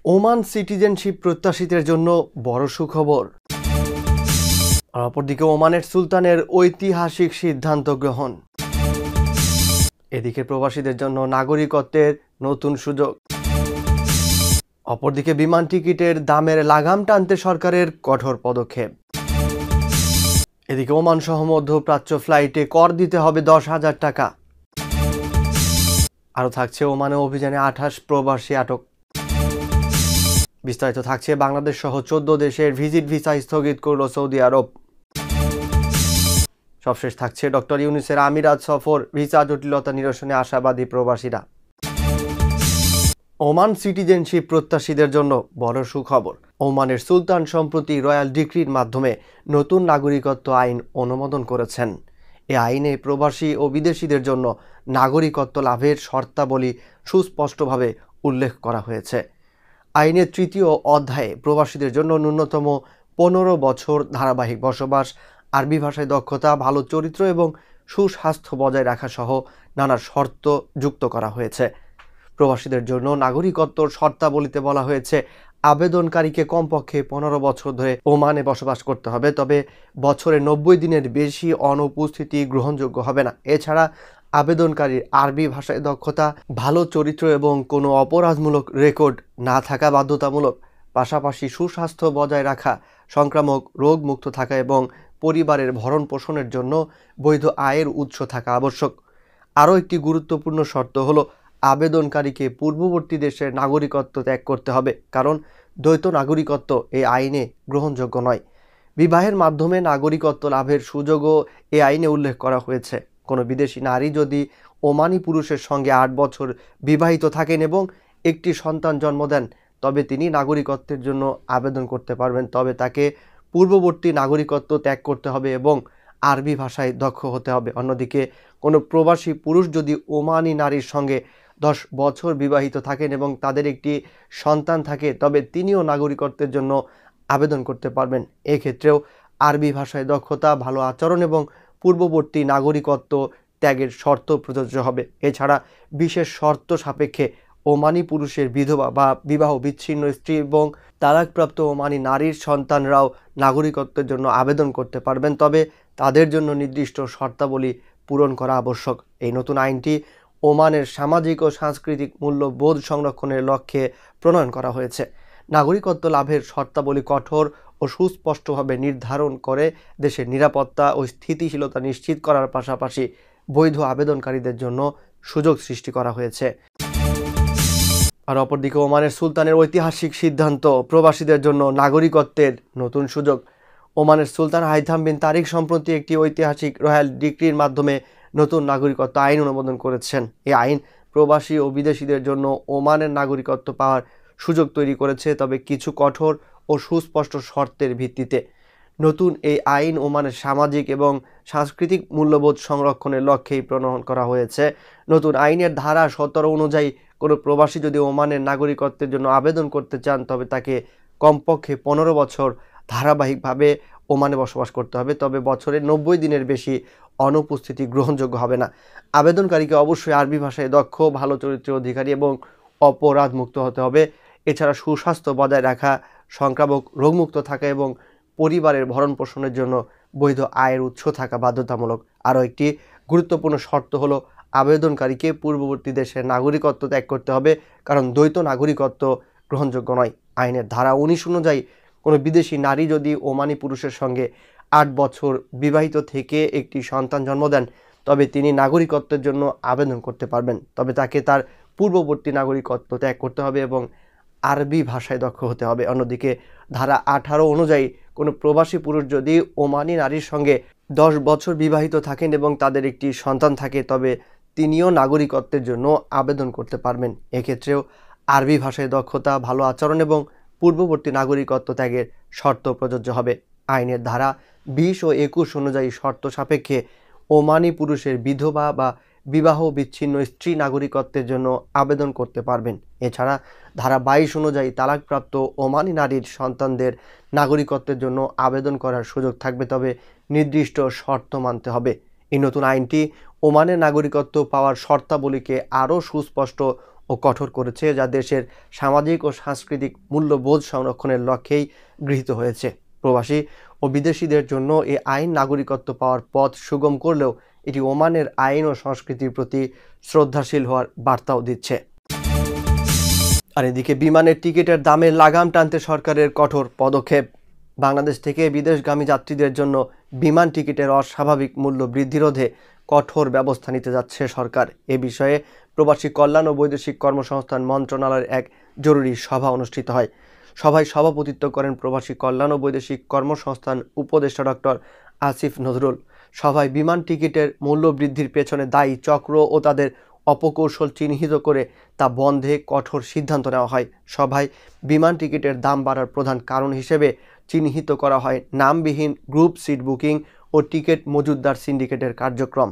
Oman citizenship প্রত্যাশীদের জন্য বড় সুখবর। আর অপরদিকে ওমানের সুলতানের ঐতিহাসিক সিদ্ধান্ত গ্রহণ। এদিকে প্রবাসীদের জন্য নাগরিকত্বের নতুন সুযোগ। অপরদিকে বিমান টিকিটের দামের লাগাম টানতে সরকারের কঠোর পদক্ষেপ। এদিকে ওমান সহ মধ্যপ্রাচ্য ফ্লাইটে কর দিতে হবে 10,000 টাকা। আরও থাকছে ওমানে অভিযানে 28 প্রবাসী আটক। বিস্তারিত থাকছে বাংলাদেশ সহ 14 দেশের ভিজিট ভিসা স্থগিত করল সৌদি আরব। সবশেষ থাকছে ডক্টর ইউনূসের আমিরাত সফর, ভিসা জটিলতা নিরসনে আশাবাদী প্রবাসীরা। ওমান সিটিজেনশিপ প্রত্যাশীদের জন্য বড় সুখবর। ওমানের সুলতান সম্প্রতি রয়্যাল ডিক্রির মাধ্যমে নতুন নাগরিকত্ব আইন অনুমোদন করেছেন। এ আইনে প্রবাসী ও বিদেশিদের জন্য নাগরিকত্ব লাভের শর্তাবলী সুস্পষ্টভাবে উল্লেখ করা হয়েছে। আইনের 3য় অধ্যায়ে প্রবাসীদের জন্য ন্যূনতম 15 বছর ধারাবাহিক বসবাস, আরবি ভাষায় দক্ষতা, ভালো চরিত্র এবং সুস্বাস্থ্য বজায় রাখা সহ নানা শর্ত যুক্ত করা হয়েছে। প্রবাসীদের জন্য নাগরিকত্বর শর্তাবলীতে বলা হয়েছে, আবেদনকারীকে কমপক্ষে 15 বছর ধরে ওমানে বসবাস করতে হবে, তবে বছরে 90 দিনের বেশি অনুপস্থিতি গ্রহণযোগ্য হবে না। এছাড়া আবেদনকারীর আরবি ভাষায় দক্ষতা, ভালো চরিত্র এবং কোনো অপরাধমূলক রেকর্ড না থাকা বাধ্যতামূলক। পাশাপাশি সুস্বাস্থ্য বজায় রাখা, সংক্রামক রোগ মুক্ত থাকা এবং পরিবারের ভরণ পোষণের জন্য বৈধ আয়ের উৎস থাকা আবশ্যক। আরও একটি গুরুত্বপূর্ণ শর্ত হলো, আবেদনকারীকে পূর্ববর্তী দেশের নাগরিকত্ব ত্যাগ করতে হবে, কারণ দ্বৈত নাগরিকত্ব এই আইনে গ্রহণযোগ্য নয়। বিবাহের মাধ্যমে নাগরিকত্ব লাভের সুযোগও এই আইনে উল্লেখ করা হয়েছে। কোনো বিদেশি নারী যদি ওমানি পুরুষের সঙ্গে 8 বছর বিবাহিত থাকেন এবং একটি সন্তান জন্ম দেন, তবে তিনি নাগরিকত্বের জন্য আবেদন করতে পারবেন, তবে তাকে পূর্ববর্তী নাগরিকত্ব ত্যাগ করতে হবে এবং আরবি ভাষায় দক্ষ হতে হবে। অন্যদিকে কোনো প্রবাসী পুরুষ যদি ওমানি নারীর সঙ্গে 10 বছর বিবাহিত থাকেন এবং তাদের একটি সন্তান থাকে, তবে তিনিও নাগরিকত্বের জন্য আবেদন করতে পারবেন। এক্ষেত্রেও আরবি ভাষায় দক্ষতা, ভালো আচরণ এবং পূর্ববর্তী নাগরিকত্ব ত্যাগের শর্ত প্রযোজ্য হবে। এছাড়া বিশেষ শর্ত সাপেক্ষে ওমানি পুরুষের বিধবা বা বিবাহ বিচ্ছিন্ন স্ত্রী এবং তালাকপ্রাপ্ত ওমানি নারীর সন্তানরাও নাগরিকত্বের জন্য আবেদন করতে পারবেন, তবে তাদের জন্য নির্দিষ্ট শর্তাবলী পূরণ করা আবশ্যক। এই নতুন আইনটি ওমানের সামাজিক ও সাংস্কৃতিক মূল্যবোধ সংরক্ষণের লক্ষ্যে প্রণয়ন করা হয়েছে। নাগরিকত্ব লাভের শর্তাবলী কঠোর ও সুস্পষ্টভাবে নির্ধারণ করে দেশের নিরাপত্তা ও স্থিতিশীলতা নিশ্চিত করার পাশাপাশি বৈধ আবেদনকারীদের জন্য সুযোগ সৃষ্টি করা হয়েছে। আর অপরদিকে ওমানের সুলতানের ঐতিহাসিক সিদ্ধান্ত, প্রবাসীদের জন্য নাগরিকত্বের নতুন সুযোগ। ওমানের সুলতান হাইথাম বিন তারিক সম্প্রতি একটি ঐতিহাসিক রয়্যাল ডিক্রির মাধ্যমে নতুন নাগরিকত্ব আইন অনুমোদন করেছেন। এই আইন প্রবাসী ও বিদেশিদের জন্য ওমানের নাগরিকত্ব পাওয়ার সুযোগ তৈরি করেছে, তবে কিছু কঠোর ও সুস্পষ্ট শর্তের ভিত্তিতে। নতুন এই আইন ওমানের সামাজিক এবং সাংস্কৃতিক মূল্যবোধ সংরক্ষণের লক্ষ্যেই প্রণয়ন করা হয়েছে। নতুন আইনের ধারা 17 অনুযায়ী কোনো প্রবাসী যদি ওমানের নাগরিকত্বের জন্য আবেদন করতে চান, তবে তাকে কমপক্ষে 15 বছর ধারাবাহিকভাবে ওমানে বসবাস করতে হবে, তবে বছরে 90 দিনের বেশি অনুপস্থিতি গ্রহণযোগ্য হবে না। আবেদনকারীকে অবশ্যই আরবি ভাষায় দক্ষ, ভালো চরিত্রের অধিকারী এবং অপরাধ মুক্ত হতে হবে। এছাড়া সুস্বাস্থ্য বজায় রাখা, সংক্রামক রোগমুক্ত থাকা এবং পরিবারের ভরণ পোষণের জন্য বৈধ আয়ের উৎস থাকা বাধ্যতামূলক। আরও একটি গুরুত্বপূর্ণ শর্ত হলো, আবেদনকারীকে পূর্ববর্তী দেশের নাগরিকত্ব ত্যাগ করতে হবে, কারণ দ্বৈত নাগরিকত্ব গ্রহণযোগ্য নয়। আইনের ধারা 19 অনুযায়ী কোনো বিদেশি নারী যদি ওমানি পুরুষের সঙ্গে 8 বছর বিবাহিত থেকে একটি সন্তান জন্ম দেন, তবে তিনি নাগরিকত্বের জন্য আবেদন করতে পারবেন, তবে তাকে তার পূর্ববর্তী নাগরিকত্ব ত্যাগ করতে হবে এবং আরবি ভাষায় দক্ষ হতে হবে। অন্যদিকে ধারা 18 অনুযায়ী কোনো প্রবাসী পুরুষ যদি ওমানি নারীর সঙ্গে 10 বছর বিবাহিত থাকেন এবং তাদের একটি সন্তান থাকে, তবে তিনিও নাগরিকত্বের জন্য আবেদন করতে পারবেন। এক্ষেত্রেও আরবি ভাষায় দক্ষতা, ভালো আচরণ এবং পূর্ববর্তী নাগরিকত্ব ত্যাগের শর্ত প্রযোজ্য হবে। আইনের ধারা 20 ও 21 অনুযায়ী শর্ত সাপেক্ষে ওমানি পুরুষের বিধবা বা বিবাহ বিচ্ছিন্ন স্ত্রী নাগরিকত্বের জন্য আবেদন করতে পারবেন। এছাড়া ধারা 22 অনুযায়ী তালাকপ্রাপ্ত ওমানি নারীর সন্তানদের নাগরিকত্বের জন্য আবেদন করার সুযোগ থাকবে, তবে নির্দিষ্ট শর্ত মানতে হবে। এই নতুন আইনটি ওমানের নাগরিকত্ব পাওয়ার শর্তাবলীকে আরও সুস্পষ্ট ও কঠোর করেছে, যা দেশের সামাজিক ও সাংস্কৃতিক মূল্যবোধ সংরক্ষণের লক্ষ্যেই গৃহীত হয়েছে। প্রবাসী ও বিদেশিদের জন্য এই আইন নাগরিকত্ব পাওয়ার পথ সুগম করলেও এটি ওমানের আইন ও সংস্কৃতির প্রতি শ্রদ্ধাশীল হওয়ার বার্তাও দিচ্ছে। আর এদিকে বিমানের টিকিটের দামে লাগাম টানতে সরকারের কঠোর পদক্ষেপ। বাংলাদেশ থেকে বিদেশগামী যাত্রীদের জন্য বিমান টিকিটের অস্বাভাবিক মূল্য বৃদ্ধি রোধে কঠোর ব্যবস্থা নিতে যাচ্ছে সরকার। এ বিষয়ে প্রবাসী কল্যাণ ও বৈদেশিক কর্মসংস্থান মন্ত্রণালয়ের এক জরুরি সভা অনুষ্ঠিত হয়। সভায় সভাপতিত্ব করেন প্রবাসী কল্যাণ ও বৈদেশিক কর্মসংস্থান উপদেষ্টা ডক্টর আসিফ নজরুল। সভায় বিমান টিকিটের মূল্য বৃদ্ধির পেছনে দায়ী চক্র ও তাদের অপকৌশল চিহ্নিত করে তা বন্ধে কঠোর সিদ্ধান্ত নেওয়া হয়। সভায় বিমান টিকিটের দাম বাড়ার প্রধান কারণ হিসেবে চিহ্নিত করা হয় নামবিহীন গ্রুপ সিট বুকিং ও টিকিট মজুতদার সিন্ডিকেটের কার্যক্রম।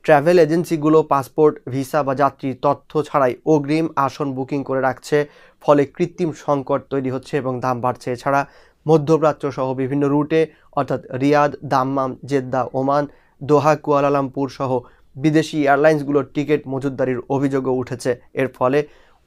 ট্রাভেল এজেন্সিগুলো পাসপোর্ট, ভিসা বা যাত্রীর তথ্য ছাড়াই অগ্রিম আসন বুকিং করে রাখছে, ফলে কৃত্রিম সংকট তৈরি হচ্ছে এবং দাম বাড়ছে। এছাড়া মধ্যপ্রাচ্য সহ বিভিন্ন রুটে অর্থাৎ রিয়াদ, দাম্মাম, জেদ্দা, ওমান, দোহা, কুয়ালালামপুর সহ বিদেশি এয়ারলাইন্সগুলোর টিকিট মজুতদারির অভিযোগও উঠেছে। এর ফলে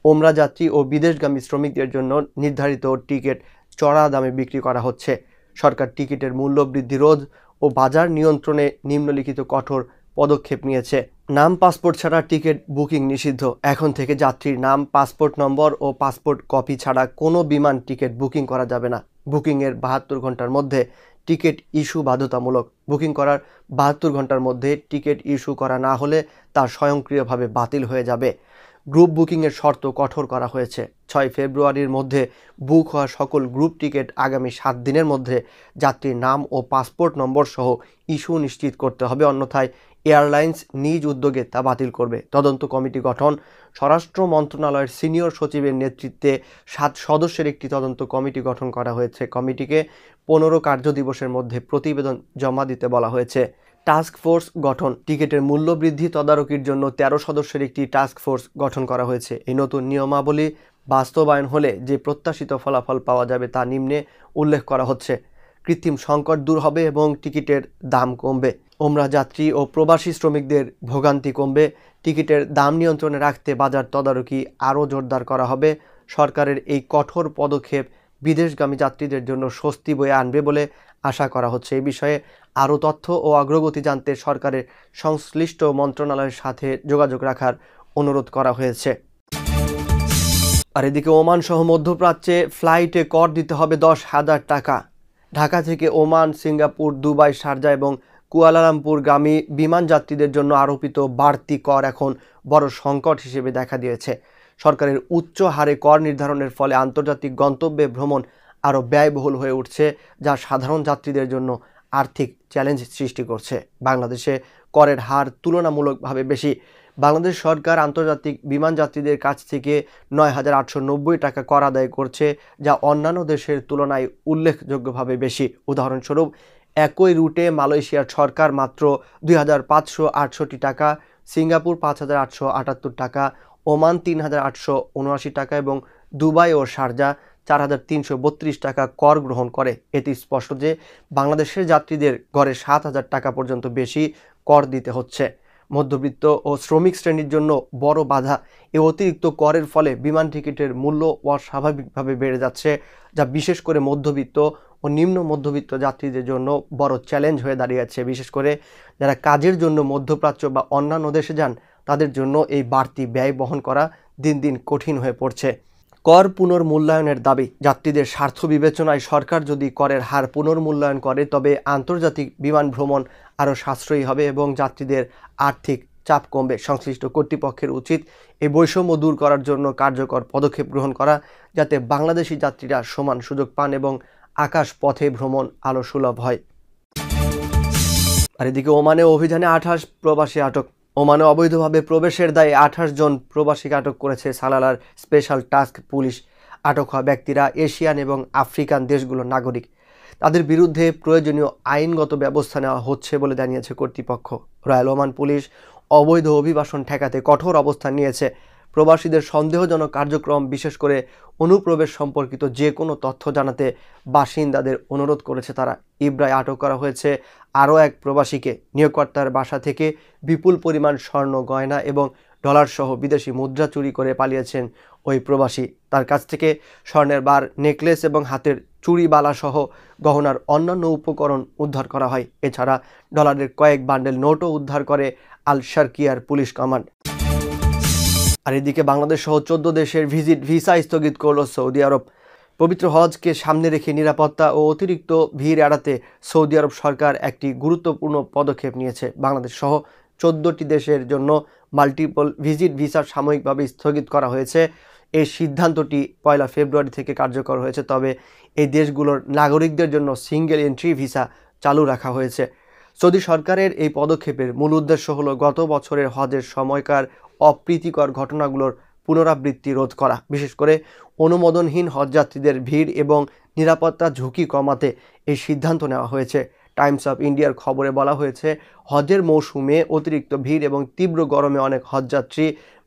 ওমরা যাত্রী ও বিদেশগামী শ্রমিকদের জন্য নির্ধারিত টিকিট চড়া দামে বিক্রি করা হচ্ছে। সরকার টিকিটের মূল্য বৃদ্ধি রোধ ও বাজার নিয়ন্ত্রণে নিম্নলিখিত কঠোর পদক্ষেপ নিয়েছে। নাম পাসপোর্ট ছাড়া টিকিট বুকিং নিষিদ্ধ। এখন থেকে যাত্রীর নাম, পাসপোর্ট নম্বর ও পাসপোর্ট কপি ছাড়া কোনো বিমান টিকিট বুকিং করা যাবে না। বুকিংয়ের 72 ঘন্টার মধ্যে টিকিট ইস্যু বাধ্যতামূলক। বুকিং করার 72 ঘন্টার মধ্যে টিকিট ইস্যু করা না হলে তা স্বয়ংক্রিয়ভাবে বাতিল হয়ে যাবে। গ্রুপ বুকিংয়ের শর্ত কঠোর করা হয়েছে। 6 ফেব্রুয়ারির মধ্যে বুক হওয়া সকল গ্রুপ টিকিট আগামী 7 দিনের মধ্যে যাত্রীর নাম ও পাসপোর্ট নম্বর সহ ইস্যু নিশ্চিত করতে হবে, অন্যথায় এয়ারলাইন্স নিজ উদ্যোগে তা বাতিল করবে। তদন্ত কমিটি গঠন। স্বরাষ্ট্র মন্ত্রণালয়ের সিনিয়র সচিবের নেতৃত্বে 7 সদস্যের একটি তদন্ত কমিটি গঠন করা হয়েছে। কমিটিকে 15 কার্যদিবসের মধ্যে প্রতিবেদন জমা দিতে বলা হয়েছে। টাস্ক ফোর্স গঠন। টিকিটের মূল্য বৃদ্ধি তদারকির জন্য 13 সদস্যের একটি টাস্ক ফোর্স গঠন করা হয়েছে। এই নতুন নিয়মাবলী বাস্তবায়ন হলে যে প্রত্যাশিত ফলাফল পাওয়া যাবে তা নিম্নে উল্লেখ করা হচ্ছে। কৃত্রিম সংকট দূর হবে এবং টিকিটের দাম কমবে। ওমরা যাত্রী ও প্রবাসী শ্রমিকদের ভোগান্তি কমবে। টিকিটের দাম নিয়ন্ত্রণে রাখতে বাজার তদারকি আরও জোরদার করা হবে। সরকারের এই কঠোর পদক্ষেপ বিদেশগামী যাত্রীদের জন্য স্বস্তি বয়ে আনবে বলে আশা করা হচ্ছে। এই বিষয়ে আরও তথ্য ও অগ্রগতি জানতে সরকারের সংশ্লিষ্ট মন্ত্রণালয়ের সাথে যোগাযোগ রাখার অনুরোধ করা হয়েছে। আর এদিকে ওমান সহ মধ্যপ্রাচ্যে ফ্লাইটে কর দিতে হবে 10,000 টাকা। ঢাকা থেকে ওমান, সিঙ্গাপুর, দুবাই, শারজা এবং কুয়ালালামপুরগামী বিমান যাত্রীদের জন্য আরোপিত বাড়তি কর এখন বড় সংকট হিসেবে দেখা দিয়েছে। সরকারের উচ্চ হারে কর নির্ধারণের ফলে আন্তর্জাতিক গন্তব্যে ভ্রমণ আরও ব্যয়বহুল হয়ে উঠছে, যা সাধারণ যাত্রীদের জন্য আর্থিক চ্যালেঞ্জ সৃষ্টি করছে। বাংলাদেশে করের হার তুলনামূলকভাবে বেশি। বাংলাদেশ সরকার আন্তর্জাতিক বিমান যাত্রীদের কাছ থেকে 9,890 টাকা কর আদায় করছে, যা অন্যান্য দেশের তুলনায় উল্লেখযোগ্যভাবে বেশি। উদাহরণস্বরূপ, একই রুটে মালয়েশিয়ার সরকার মাত্র 2,568 টাকা, সিঙ্গাপুর 5,878 টাকা, ওমান 3,879 টাকা এবং দুবাই ও শারজা 4,332 টাকা কর গ্রহণ করে। এতে স্পষ্ট যে বাংলাদেশের যাত্রীদের গড়ে 7,000 টাকা পর্যন্ত বেশি কর দিতে হচ্ছে। মধ্যবিত্ত ও শ্রমিক শ্রেণীর জন্য বড় বাধা। এই অতিরিক্ত করের ফলে বিমান টিকিটের মূল্য অস্বাভাবিকভাবে বেড়ে যাচ্ছে, যা বিশেষ করে মধ্যবিত্ত ও নিম্ন মধ্যবিত্ত যাত্রীদের জন্য বড় চ্যালেঞ্জ হয়ে দাঁড়িয়েছে। বিশেষ করে যারা কাজের জন্য মধ্যপ্রাচ্য বা অন্যান্য দেশে যান, তাদের জন্য এই বাড়তি ব্যয় বহন করা দিন দিন কঠিন হয়ে পড়ছে। কর পুনর্মূল্যায়নের দাবি। যাত্রীদের স্বার্থ বিবেচনায় সরকার যদি করের হার পুনর্মূল্যায়ন করে, তবে আন্তর্জাতিক বিমান ভ্রমণ আরও সাশ্রয়ী হবে এবং যাত্রীদের আর্থিক চাপ কমবে। সংশ্লিষ্ট কর্তৃপক্ষের উচিত এই বৈষম্য দূর করার জন্য কার্যকর পদক্ষেপ গ্রহণ করা, যাতে বাংলাদেশি যাত্রীরা সমান সুযোগ পান এবং আকাশ পথে ভ্রমণ আরও সুলভ হয়। আর এদিকে ওমানে অভিযানে 28 প্রবাসী আটক। ওমানে অবৈধভাবে প্রবেশের দায়ে 28 জন প্রবাসীকে আটক করেছে সালালার স্পেশাল টাস্ক পুলিশ। আটক হওয়া ব্যক্তিরা এশিয়ান এবং আফ্রিকান দেশগুলোর নাগরিক। তাদের বিরুদ্ধে প্রয়োজনীয় আইনগত ব্যবস্থা নেওয়া হচ্ছে বলে জানিয়েছে কর্তৃপক্ষ। রয়্যাল ওমান পুলিশ অবৈধ অভিবাসন ঠেকাতে কঠোর অবস্থান নিয়েছে। প্রবাসীদের সন্দেহজনক কার্যক্রম, বিশেষ করে অনুপ্রবেশ সম্পর্কিত যে কোনো তথ্য জানাতে বাসিন্দাদের অনুরোধ করেছে তারা। ইব্রায় আটক করা হয়েছে আরও এক প্রবাসীকে। নিয়োগকর্তার বাসা থেকে বিপুল পরিমাণ স্বর্ণ গয়না এবং ডলারসহ বিদেশি মুদ্রা চুরি করে পালিয়েছেন ওই প্রবাসী। তার কাছ থেকে স্বর্ণের বার, নেকলেস এবং হাতের চুড়িবালাসহ গহনার অন্যান্য উপকরণ উদ্ধার করা হয়। এছাড়া ডলারের কয়েক বান্ডেল নোটও উদ্ধার করে আল শারকিয়ার পুলিশ কমান্ড। আর এদিকে বাংলাদেশ সহ 14 দেশের ভিসা স্থগিত করল সৌদি আরব। পবিত্র হজকে সামনে রেখে নিরাপত্তা ও অতিরিক্ত ভিড় এড়াতে সৌদি আরব সরকার একটি গুরুত্বপূর্ণ পদক্ষেপ নিয়েছে। বাংলাদেশ সহ 14টি দেশের জন্য মাল্টিপল ভিসা সাময়িকভাবে স্থগিত করা হয়েছে। এই সিদ্ধান্তটি 1 ফেব্রুয়ারি থেকে কার্যকর হয়েছে। তবে এই দেশগুলোর নাগরিকদের জন্য সিঙ্গেল এন্ট্রি ভিসা চালু রাখা হয়েছে। সৌদি সরকারের এই পদক্ষেপের মূল উদ্দেশ্য হলো গত বছরের হজের সময়কার অপ্রীতিকর ঘটনাগুলোর পুনরাবৃত্তি রোধ করা। বিশেষ করে অনুমোদনহীন হজযাত্রীদের ভিড় এবং নিরাপত্তা ঝুঁকি কমাতে এই সিদ্ধান্ত নেওয়া হয়েছে। টাইমস অফ ইন্ডিয়ার খবরে বলা হয়েছে, হজের মৌসুমে অতিরিক্ত ভিড় এবং তীব্র গরমে অনেক হজযাত্রী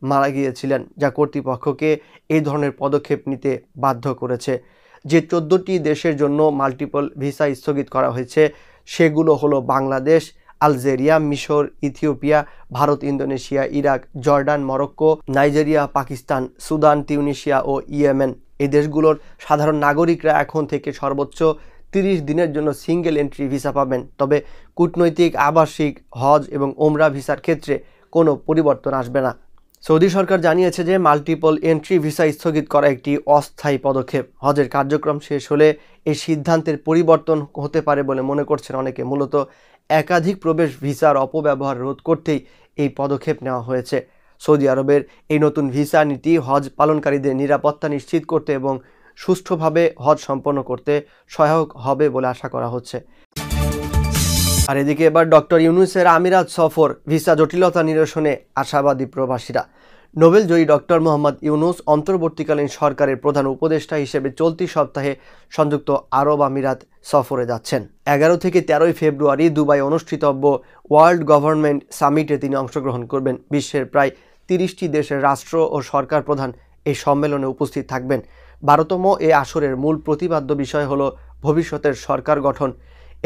মারা গিয়েছিলেন, যা কর্তৃপক্ষকে এই ধরনের পদক্ষেপ নিতে বাধ্য করেছে। যে 14টি দেশের জন্য মাল্টিপল ভিসা স্থগিত করা হয়েছে সেগুলো হলো বাংলাদেশ, আলজেরিয়া, মিশর, Ethiopia, Bharat, Indonesia, Iraq, Jordan, Morocco, Nigeria, Pakistan, Sudan, Tunisia ও ইয়েমেন। এই দেশগুলোর সাধারণ নাগরিকরা এখন থেকে সর্বোচ্চ 30 দিনের জন্য সিঙ্গেল এন্ট্রি ভিসা পাবেন। তবে কূটনৈতিক, আবাসিক, হজ এবং ওমরা ভিসার ক্ষেত্রে কোনো পরিবর্তন আসবে না। সৌদি সরকার জানিয়েছে যে মাল্টিপল এন্ট্রি ভিসা স্থগিত করা একটি অস্থায়ী পদক্ষেপ। হজের কার্যক্রম শেষ হলে এই সিদ্ধান্তের পরিবর্তন হতে পারে বলে মনে করছেন অনেকে। মূলত একাধিক প্রবেশ ভিসার অপব্যবহার রোধ করতেই এই পদক্ষেপ নেওয়া হয়েছে। সৌদি আরবের এই নতুন ভিসা নীতি হজ পালনকারীদের নিরাপত্তা নিশ্চিত করতে এবং সুষ্ঠুভাবে হজ সম্পন্ন করতে সহায়ক হবে বলে আশা করা হচ্ছে। আর এদিকে এবার ডক্টর ইউনূসের আমিরাত সফর, ভিসা জটিলতা নিরসনে আশাবাদী প্রবাসীরা। নোবেলজয়ী ডক্টর মোহাম্মদ ইউনূস অন্তর্বর্তীকালীন সরকারের প্রধান উপদেষ্টা হিসেবে চলতি সপ্তাহে সংযুক্ত আরব আমিরাত সফরে যাচ্ছেন। 11 থেকে 13 ফেব্রুয়ারি দুবাই অনুষ্ঠিতব্য ওয়ার্ল্ড গভর্নমেন্ট সামিটে তিনি অংশগ্রহণ করবেন। বিশ্বের প্রায় 30টি দেশের রাষ্ট্র ও সরকার প্রধান এই সম্মেলনে উপস্থিত থাকবেন। 12তম এই আসরের মূল প্রতিপাদ্য বিষয় হলো ভবিষ্যতের সরকার গঠন।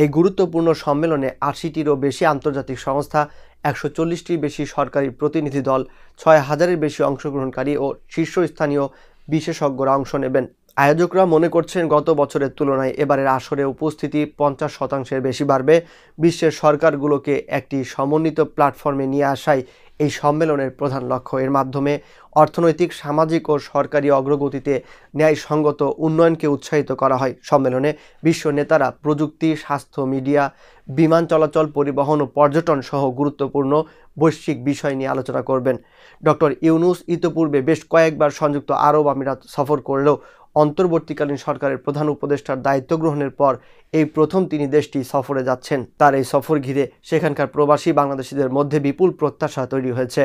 এই গুরুত্বপূর্ণ সম্মেলনে 80টিরও বেশি আন্তর্জাতিক সংস্থা, 140টির বেশি সরকারি প্রতিনিধি দল, 6000-এর বেশি অংশগ্রহণকারী ও শীর্ষস্থানীয় বিশেষজ্ঞরা অংশ নেবেন। আয়োজকরা মনে করছেন গত বছরের তুলনায় এবারের আসরে উপস্থিতি 50%-এর বেশি বাড়বে। বিশ্বের সরকারগুলোকে একটি সমন্বিত প্ল্যাটফর্মে নিয়ে আসাই এই সম্মেলনের প্রধান লক্ষ্য। এর মাধ্যমে অর্থনৈতিক, সামাজিক ও সরকারি অগ্রগতিতে ন্যায়সঙ্গত উন্নয়নকে উৎসাহিত করা হয়। সম্মেলনে বিশ্ব নেতারা প্রযুক্তি, স্বাস্থ্য, মিডিয়া, বিমান চলাচল, পরিবহন ও পর্যটন সহ গুরুত্বপূর্ণ বৈশ্বিক বিষয় নিয়ে আলোচনা করবেন। ডক্টর ইউনূস ইতোপূর্বে বেশ কয়েকবার সংযুক্ত আরব আমিরাত সফর করলেও অন্তর্বর্তীকালীন সরকারের প্রধান উপদেষ্টার দায়িত্ব গ্রহণের পর এই প্রথম তিনি দেশটি সফরে যাচ্ছেন। তার এই সফর ঘিরে সেখানকার প্রবাসী বাংলাদেশিদের মধ্যে বিপুল প্রত্যাশা তৈরি হয়েছে।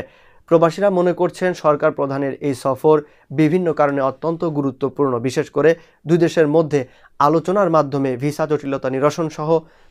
প্রবাসীরা মনে করছেন সরকার প্রধানের এই সফর বিভিন্ন কারণে অত্যন্ত গুরুত্বপূর্ণ। বিশেষ করে দুই দেশের মধ্যে আলোচনার মাধ্যমে ভিসা জটিলতা নিরসন সহ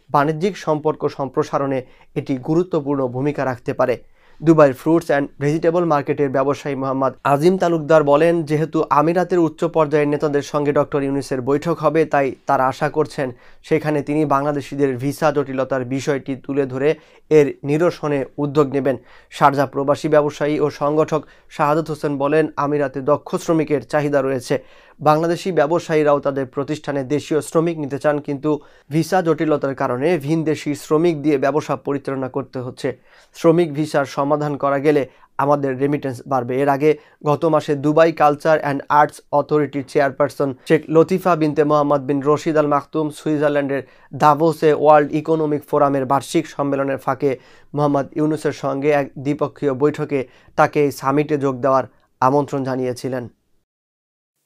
বাণিজ্যিক সম্পর্ক সম্প্রসারণে এটি গুরুত্বপূর্ণ ভূমিকা রাখতে পারে। দুবাইয়ের ফ্রুটস অ্যান্ড ভেজিটেবল মার্কেটের ব্যবসায়ী মোহাম্মদ আজিম তালুকদার বলেন, যেহেতু আমিরাতের উচ্চ পর্যায়ের নেতাদের সঙ্গে ডক্টর ইউনূসের বৈঠক হবে, তাই তারা আশা করছেন সেখানে তিনি বাংলাদেশিদের ভিসা জটিলতার বিষয়টি তুলে ধরে এর নিরসনে উদ্যোগ নেবেন। শারজাহ প্রবাসী ব্যবসায়ী ও সংগঠক শাহাদাত হোসেন বলেন, আমিরাতে দক্ষ শ্রমিকের চাহিদা রয়েছে। বাংলাদেশি ব্যবসায়ীরাও তাদের প্রতিষ্ঠানে দেশীয় শ্রমিক নিতে চান, কিন্তু ভিসা জটিলতার কারণে ভিনদেশি শ্রমিক দিয়ে ব্যবসা পরিচালনা করতে হচ্ছে। শ্রমিক ভিসার সমাধান করা গেলে আমাদের রেমিটেন্স বাড়বে। এর আগে গত মাসে দুবাই কালচার অ্যান্ড আর্টস অথরিটির চেয়ারপারসন শেখ লতিফা বিনতে মোহাম্মদ বিন রশিদ আল মাকতুম সুইজারল্যান্ডের দাভোসে ওয়ার্ল্ড ইকোনমিক ফোরামের বার্ষিক সম্মেলনের ফাঁকে মোহাম্মদ ইউনূসের সঙ্গে এক দ্বিপক্ষীয় বৈঠকে তাকে এই সামিটে যোগ দেওয়ার আমন্ত্রণ জানিয়েছিলেন।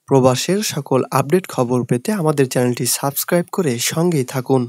প্রবাসের সকল আপডেট খবর পেতে আমাদের চ্যানেলটি সাবস্ক্রাইব করে সঙ্গেই থাকুন।